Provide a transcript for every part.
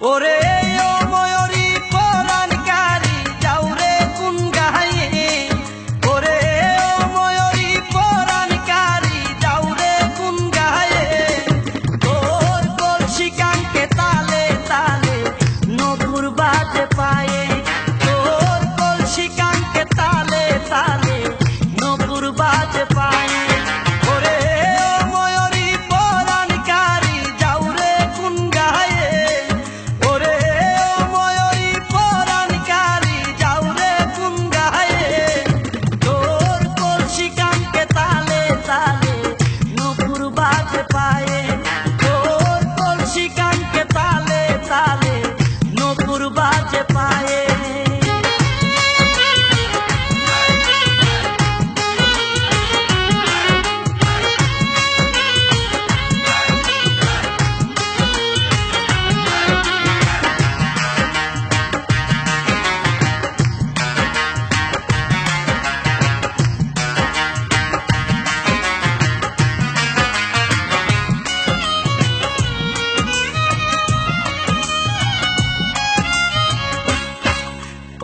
ওরে ও ময়ূরী পরাণকারী যাও রে কোন গায়ে, ওরে ও ময়ূরী পরাণকারী যাও রে কোন গায়ে, তোর কলসি কানকে তালে তালে নপুর বাজে পায়ে, তোর কলসি কানকে তালে তালে নপুর বাজে পায়ে।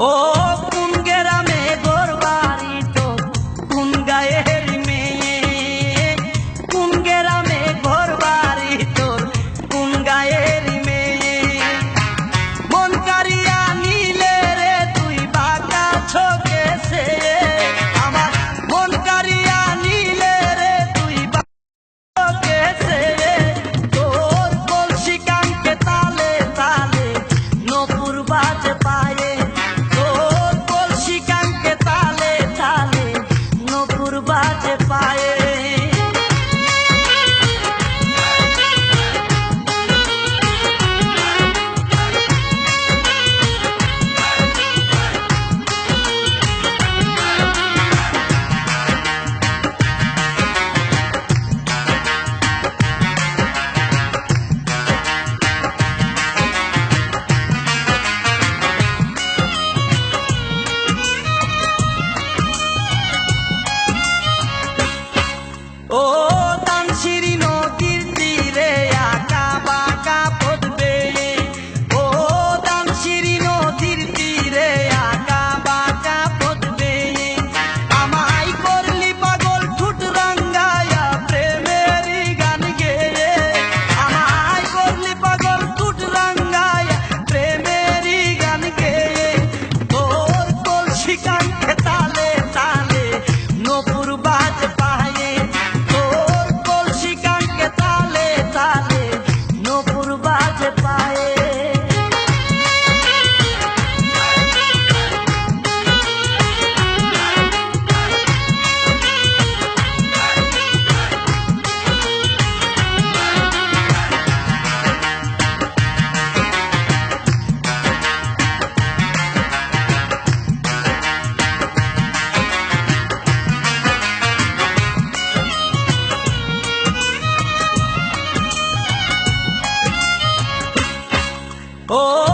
ও কোন গ্রামে ঘর বাড়ি তোর, কোন গায়ের মেয়ে, কোন গ্রামে ঘর বাড়ি তোর, কোন গায়ের মেয়ে, মন কারিয়া নিলে রে তুই বাঁকা চোখে সে, আমার মন কারিয়া নিলে রে তুই বাঁকা চোখে সে, তোর কলসি কানকে তালে তালে নপুর বাজে পায়ে, বাজে পায়ে। ও দানশিরি নদীর তীরে আঁকা বাঁকা পথ বেয়ে, ও দানশিরি নদীর তীরে আঁকা বাঁকা পথ বেয়ে, আমায় করলি পাগল ঠুট রাঙ্গায়া প্রেমেরই গান গেয়ে, আমায় করলি পাগল ঠুট রাঙ্গায়া প্রেমেরই গান গেয়ে, তোর কলসি কানকে তালে তালে নপুর বাজে পায়ে, ও